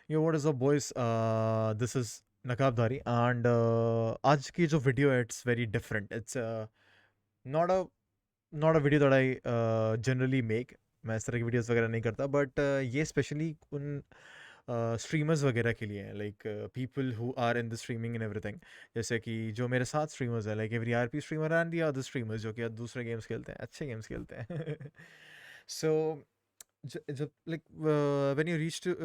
Yo what is up boys, this is Nakabdari and आज की जो वीडियो है it's very different. It's not a not a video that I generally make. मैं इस तरह की वीडियोस वगैरह नहीं करता, बट ये स्पेशली उन स्ट्रीमर्स वगैरह के लिए हैं, like people who are in the streaming and everything. जैसे कि जो मेरे साथ स्ट्रीमर्स हैं, like every RP streamer and the other streamers जो कि दूसरे गेम्स खेलते हैं, अच्छे गेम्स खेलते हैं. सो जब like when you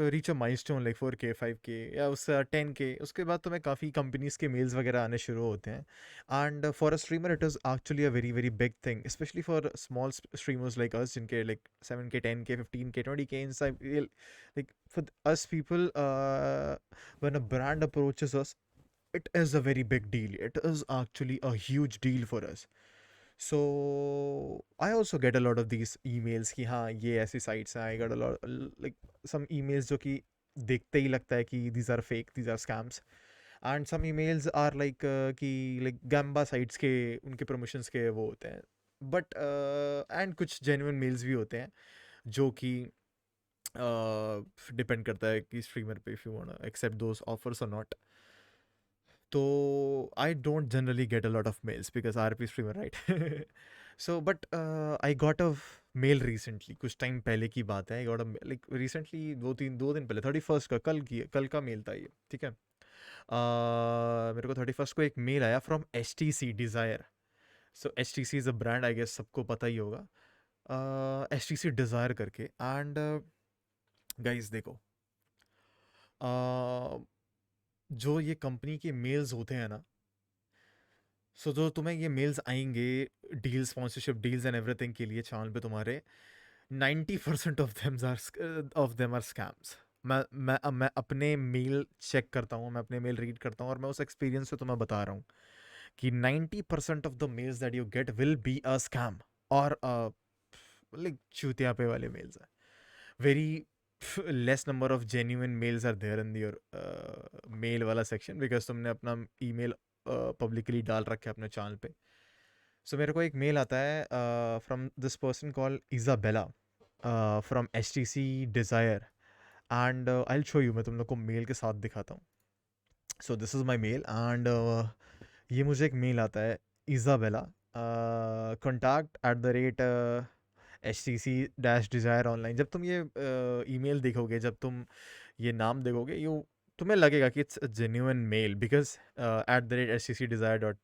reach a milestone like 4K 5K या उससे 10K, उसके बाद तुम्हें काफ़ी कंपनीज के मेल्स वगैरह आने शुरू होते हैं. And for a streamer it is actually a very very big thing, specially for small streamers like us, जिनके like 7K 10K 15K 20K inside. Like for us people, when a brand approaches us, it is a very big deal. It is actually a huge deal for us. So I also get a lot of these emails कि हाँ ये ऐसी sites हैं. I got a lot like some emails जो कि देखते ही लगता है कि these are fake, these are scams. And some emails are like कि like gamba sites के उनके promotions के वो होते हैं. But and कुछ genuine mails भी होते हैं जो कि डिपेंड करता है कि स्ट्रीमर पे if you wanna accept those offers or not. तो I don't generally get a lot of mails because R P streamer right. So but I got a mail recently, कुछ टाइम पहले की बात है. I got a like recently, 2 दिन पहले, 31st का, कल का मेल था ये, ठीक है. मेरे को 31st को एक मेल आया from H T C Desire. So H T C is a brand, I guess सबको पता ही होगा. एच टी सी डिज़ायर करके. एंड गाइज देखो, uh, जो ये कंपनी के मेल्स होते हैं ना, सो जो तुम्हें ये मेल्स आएंगे deal, sponsorship deals and everything के लिए चैनल पे तुम्हारे, 90% ऑफ देम आर स्कैम्स. मैं अपने मेल चेक करता हूँ, मैं अपने मेल रीड करता हूँ, और मैं उस एक्सपीरियंस से तुम्हें बता रहा हूँ कि 90% of the mails that you get will be a scam. और लाइक चूतिया पे वाले मेल्स हैं. Very less number of genuine mails are there in your mail वाला सेक्शन, बिकॉज तुमने अपना ईमेल पब्लिकली डाल रखा है अपने चैनल पे. सो मेरे को एक मेल आता है from this person call Isabella from H T C desire. And I will show you, मैं तुम लोग को मेल के साथ दिखाता हूँ. So this is my mail and ये मुझे एक मेल आता है. Isabella contact at the rate H T C dash desire online. जब तुम ये ईमेल देखोगे, जब तुम ये नाम देखोगे, यू तुम्हें लगेगा कि it's a genuine mail, because at the rate H T C Desire dot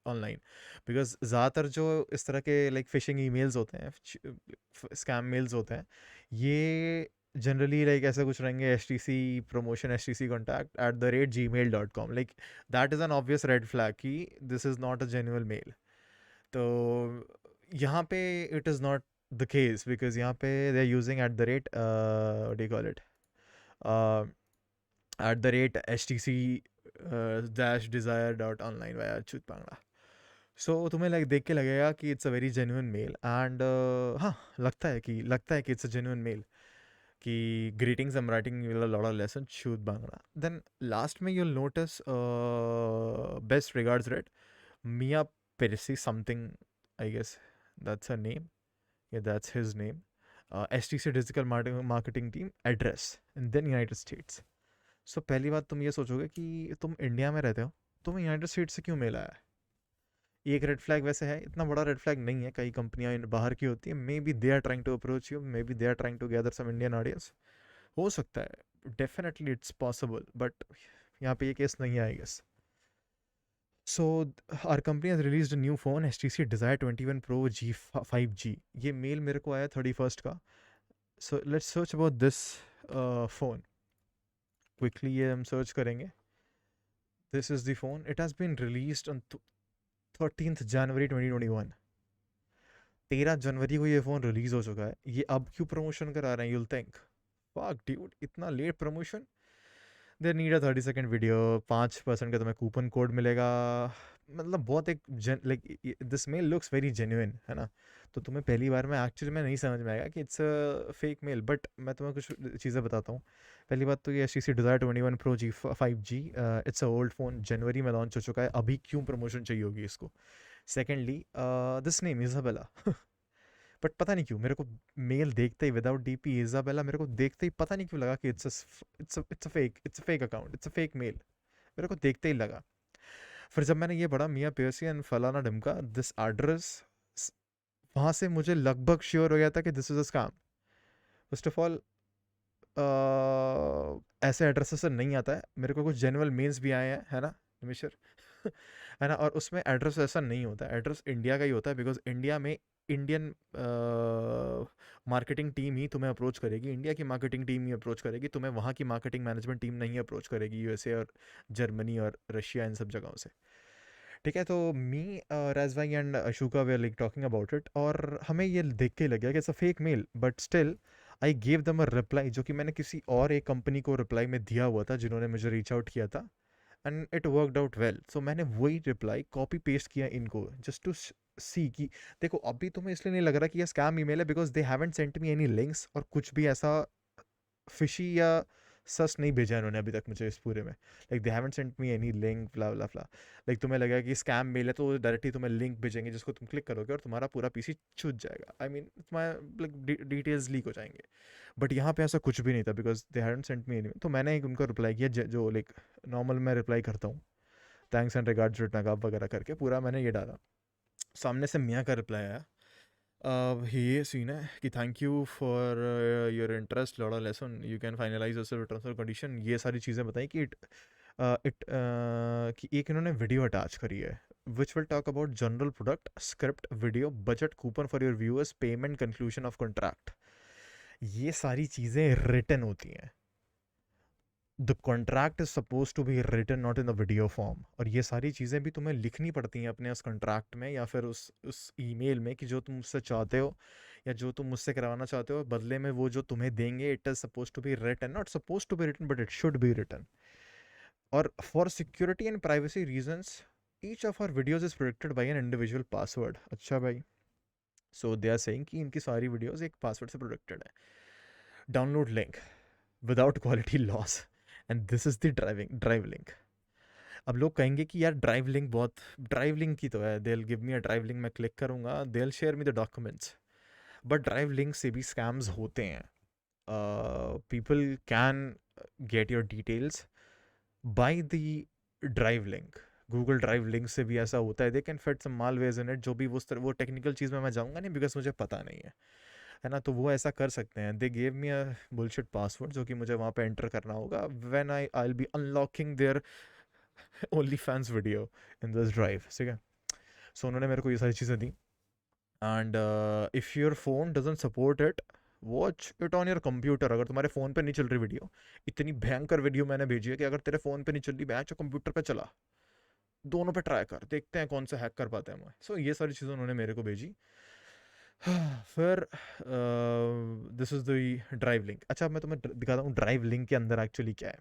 online. Because ज़्यादातर जो इस तरह के लाइक फिशिंग ईमेल्स होते हैं, स्कैम मेल्स होते हैं, ये जनरली लाइक ऐसा कुछ रहेंगे: H T C promotion, H T C contact at the rate gmail.com. Like that is an obvious red flag कि this is not a genuine mail. तो यहाँ पे it is not the case, because यहाँ पे they are using at the rate, do call it, at the rate H T C dash desire dot online via Achyut Pangda. सो तुम्हें like देख के लगेगा कि it's a very genuine mail. And हाँ, लगता है कि इट्स अ जेन्युइन मेल, कि greetings, I am writing you a lot of lesson shoot Bhangra. Then last में you'll notice best regards read Mia Percy something, I guess that's her name. Yeah, that's his name. STC Digital Marketing Team address and then United States. So पहली बात तुम ये सोचोगे कि तुम India में रहते हो, तुम्हें यूनाइटेड स्टेट्स से क्यों मेल आया है. ये एक रेड फ्लैग वैसे है, इतना बड़ा रेड फ्लैग नहीं है. कई कंपनियां बाहर की होती है, maybe they are trying to approach you, maybe they are trying to gather some Indian audience. हो सकता है, डेफिनेटली इट्स पॉसिबल, बट यहाँ पे ये केस नहीं है, I guess. So our company has released a new phone, H T C Desire 21 Pro G5G. ये mail मेरे को आया 31st का. So let's search about this phone quickly. ये हम सर्च करेंगे. This is the phone. It has been released on 13th January 2021. 13 जनवरी को ये फ़ोन रिलीज़ हो चुका है. ये अब क्यों प्रमोशन करा रहे हैं, यूल थिंक. फक ड्यूड, इतना late promotion. They need a 30 second video. 5% का तुम्हें कूपन कोड मिलेगा. मतलब बहुत एक like this mail looks very genuine, है ना. तो तुम्हें पहली बार में एक्चुअली में नहीं समझ में आएगा कि it's a fake mail. But मैं तुम्हें कुछ चीज़ें बताता हूँ. पहली बात तो ये H T C Desire 21 Pro G5G, it's a old phone, जनवरी में लॉन्च हो चुका है. अभी क्यों प्रमोशन चाहिए होगी इसको. Secondly, this name Isabella. But पता नहीं क्यों मेरे को मेल देखते ही विदाउट डीपी इजाबेला मेरे को देखते ही पता नहीं क्यों लगा कि it's a fake account, it's a fake mail. मेरे को देखते ही लगा। फिर जब मैंने ये पढ़ा मियाँ पेर्सी एंड फलाना ढिमका दिस एड्रेस, वहाँ से मुझे लगभग श्योर हो गया था कि this is a scam. First of all ऐसे एड्रेसेस से नहीं आता है। मेरे को कुछ जेन्युइन मेल्स भी आए हैं, है ना निमिशर? है ना? और उसमें एड्रेस ऐसा नहीं होता, एड्रेस इंडिया का ही होता है, बिकॉज इंडिया में इंडियन मार्केटिंग टीम ही तुम्हें अप्रोच करेगी, इंडिया की मार्केटिंग टीम ही अप्रोच करेगी तुम्हें, वहाँ की मार्केटिंग मैनेजमेंट टीम नहीं अप्रोच करेगी यूएसए और जर्मनी और रशिया इन सब जगहों से। ठीक है, तो me Raj bhai and Ashoka we like talking about it, और हमें ये देख के लग गया कि it's a fake mail, but still I gave them a reply, जो कि मैंने किसी और एक कंपनी को रिप्लाई में दिया हुआ था जिन्होंने मुझे रीच आउट किया था, and it worked out well. So मैंने वही रिप्लाई कॉपी पेस्ट किया इनको, जस्ट टू सी कि देखो अभी तुम्हें इसलिए नहीं लग रहा कि ये स्कैम ईमेल है because they haven't sent me any links, और कुछ भी ऐसा फिशी या सस नहीं भेजा इन्होंने अभी तक मुझे इस पूरे में। Like they haven't sent me any link फ्ला फ्ला फ्ला। लाइक तुम्हें लगेगा कि स्कैम मेल है तो डायरेक्टली तुम्हें लिंक भेजेंगे जिसको तुम क्लिक करोगे और तुम्हारा पूरा पीसी छूट जाएगा, आई मीन तुम्हारा लाइक डिटेल्स लीक हो जाएंगे। बट यहाँ पे ऐसा कुछ भी नहीं था because they haven't sent me any. तो मैंने एक उनको रिप्लाई किया जो लाइक नॉर्मल मैं रिप्लाई करता हूँ, थैंक्स एंड रिगार्ड्स रिटनागाप वगैरह करके पूरा मैंने ये डाला। सामने से मियाँ का रिप्लाई आया, ये सीन है कि thank you for your interest lord lesson, you can finalise yourself terms और कंडीशन, ये सारी चीज़ें बताई कि कि एक इन्होंने वीडियो अटैच करी है which will talk about general product script video budget coupon for your viewers payment conclusion of contract. ये सारी चीज़ें रिटन होती हैं, the contract is suppose to be written not in the video form, और ये सारी चीज़ें भी तुम्हें लिखनी पड़ती हैं अपने उस कॉन्ट्रैक्ट में या फिर उस ईमेल में कि जो तुम मुझसे चाहते हो या जो तुम मुझसे करवाना चाहते हो बदले में वो जो तुम्हें देंगे, it is suppose to be written, not suppose to be written but it should be written. और for security and privacy reasons each of our videos is protected by an individual password. अच्छा भाई, सो they are saying कि इनकी सारी videos एक password से protected है। Download link without quality loss, and this is the drive link. अब लोग कहेंगे कि यार ड्राइव लिंक बहुत, ड्राइव लिंक की तो है, they will give me a drive link, मैं क्लिक करूंगा, they will share me the documents. But drive link से भी स्कैम्स होते हैं। People can get your details by the drive link. Google drive link से भी ऐसा होता है, they can fit some malwares in it, जो भी वो टेक्निकल चीज़ में मैं जाऊंगा नहीं बिकॉज मुझे पता नहीं है ना? तो वो ऐसा कर सकते हैं। They gave me a bullshit password जो कि मुझे वहाँ पे एंटर करना होगा when I will be unlocking their OnlyFans video in this drive, ठीक है? सो उन्होंने मेरे को ये सारी चीज़ें दी, and if your phone doesn't support it, watch it on your computer. अगर तुम्हारे फ़ोन पे नहीं चल रही वीडियो, इतनी भयंकर वीडियो मैंने भेजी है कि अगर तेरे फ़ोन पे नहीं चल रही बैच कंप्यूटर पे चला, दोनों पे ट्राई कर, देखते हैं कौन सा हैक कर पाते हैं मैं। सो ये सारी चीज़ें उन्होंने मेरे को भेजी। फिर this is the drive link. अच्छा, मैं तुम्हें दिखाता हूँ ड्राइव लिंक के अंदर एक्चुअली क्या है।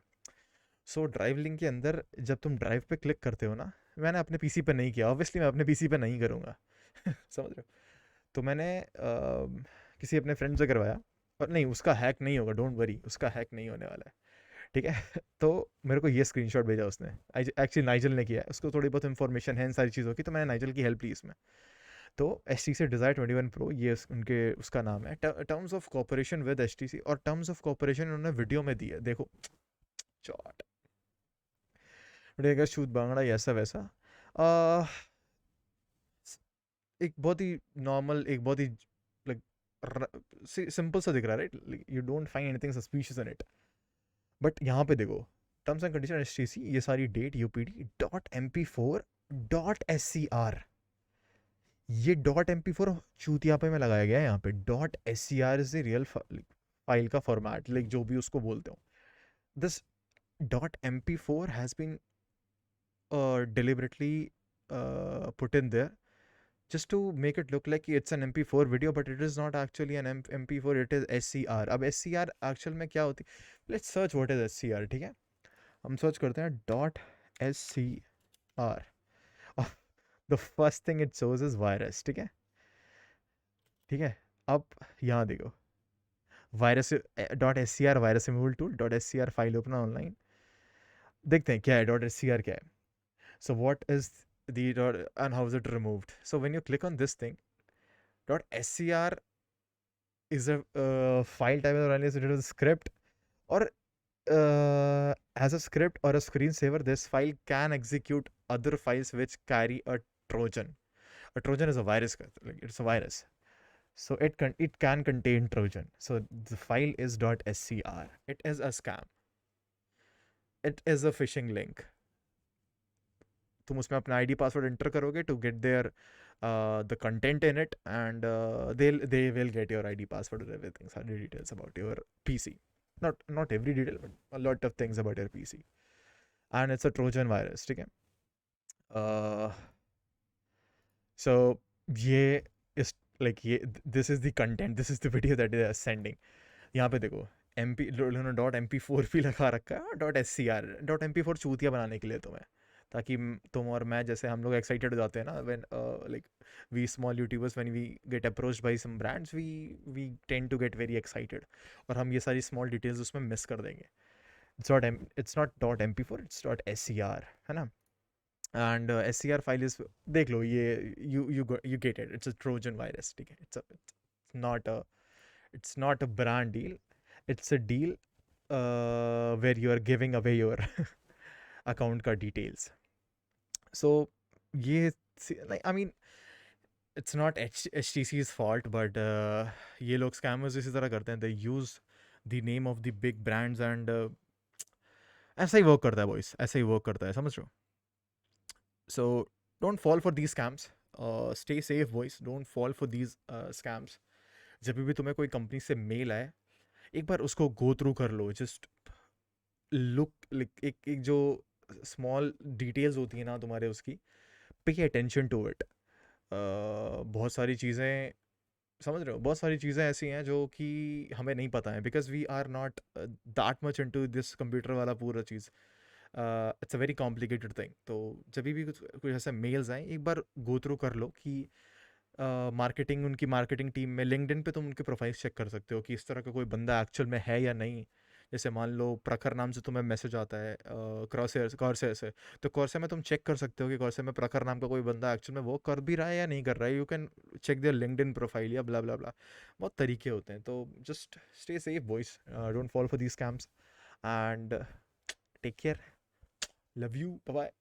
सो ड्राइव लिंक के अंदर जब तुम ड्राइव पे क्लिक करते हो ना, मैंने अपने पीसी पे नहीं किया, ऑब्वियसली मैं अपने पीसी पे नहीं करूँगा समझ रहे हो? तो मैंने किसी अपने फ्रेंड से करवाया, और नहीं उसका हैक नहीं होगा, डोंट वरी, उसका हैक नहीं होने वाला है, ठीक है? तो मेरे को ये स्क्रीनशॉट भेजा उसने, एक्चुअली नाइजल ने किया है, उसको थोड़ी बहुत इन्फॉर्मेशन है इन सारी चीज़ों की, तो मैंने नाइजल की हेल्प ली इसमें। तो H T C Desire 21 pro, ये उनके उसका नाम है। Terms of cooperation with H T C, और टर्म्स ऑफ कॉपरेशन उन्होंने वीडियो में दी है, देखो चॉट शूट बांगड़ा ऐसा वैसा। आ, एक बहुत ही नॉर्मल, एक बहुत ही लाइक सिंपल सा दिख रहा है, right? You don't find anything suspicious in it. But यहाँ पे देखो, terms and condition H T C, ये सारी date UPD dot M P four dot S C R, ये डॉट एम पी फोर चूतिया पे में लगाया गया है यहाँ पे। Dot S C R is the real file का फॉर्मेट, लाइक जो भी उसको बोलते हो। This dot M P four has been deliberately put in there just to make it look like it's an MP4 video, but it is not actually an MP4, it is SCR। अब SCR actual में क्या होती, let's search what is SCR, ठीक है? हम search करते हैं dot SCR, the first thing it shows is virus, ठीक है? ठीक है, अब यहाँ देखो, virus dot SCR virus removal tool dot SCR file open online, देखते हैं क्या है डॉट SCR क्या है। So what is the dot and how is it removed? So when you click on this thing, dot .scr is a file type or alias it is a script, or as a script or a screensaver, this file can execute other files which carry a Trojan. A Trojan is a virus, like it's a virus. So it can contain Trojan. So the file is .scr. It is a scam. It is a phishing link. तुम उसमें अपना ID password enter करोगे to get their the content in it, and they will get your ID password and everything, सारी details about your PC. Not every detail, but a lot of things about your PC. And it's a Trojan virus, ठीक है. So ये is like ये this is the content, this is the video that they are sending. यहाँ पे देखो MP .mp4 भी लगा रखा है, .scr. .mp4 चूतिया बनाने के लिए तुम्हें, ताकि तुम और मैं जैसे हम लोग एक्साइटेड हो जाते हैं ना when like we small YouTubers when we get approached by some brands we tend to get very excited, और हम ये सारी स्मॉल डिटेल्स उसमें मिस कर देंगे. It's not .mp4, it's .scr, है ना. एंड scr फाइल इज, देख लो ये you get it, it's a Trojan virus, ठीक है. It's not a brand deal, it's a deal where you are giving away your account का details. So ये like I mean it's not HTC's fault, but ये लोग scammers इसी तरह करते हैं. They use the name of the big brands and ऐसा ही work करता है boys, ऐसा ही वर्क करता है, समझ रहे हो. So don't fall for these scams. Stay safe boys, don't fall for these scams. जब भी तुम्हें कोई कंपनी से मेल आए, एक बार उसको गो थ्रू कर लो. जस्ट लुक लाइक एक जो स्मॉल डिटेल्स होती है ना तुम्हारे उसकी, पे अटेंशन टू इट. बहुत सारी चीज़ें, समझ रहे हो, बहुत सारी चीज़ें ऐसी हैं जो कि हमें नहीं पता है, because we are not that much into this computer वाला पूरा चीज़. It's a very complicated thing. तो जब भी कुछ ऐसे मेल्स आए, एक बार गो थ्रू कर लो कि मार्केटिंग, उनकी मार्केटिंग टीम में लिंक्डइन पे तुम उनके प्रोफाइल्स चेक कर सकते हो कि इस तरह का कोई बंदा एक्चुअल में है या नहीं. जैसे मान लो प्रखर नाम से तुम्हें मैसेज आता है कॉर्सेर से, तो कॉर्सेर में तुम चेक कर सकते हो कि कॉर्सेर में प्रखर नाम का कोई बंदा एक्चुअल में वो कर भी रहा है या नहीं कर रहा है. You can check their LinkedIn profile या ब्ला ब्ला ब्ला. बहुत तरीके होते हैं. तो just stay safe boys, don't fall for these scams, and take care. Love you, bye bye.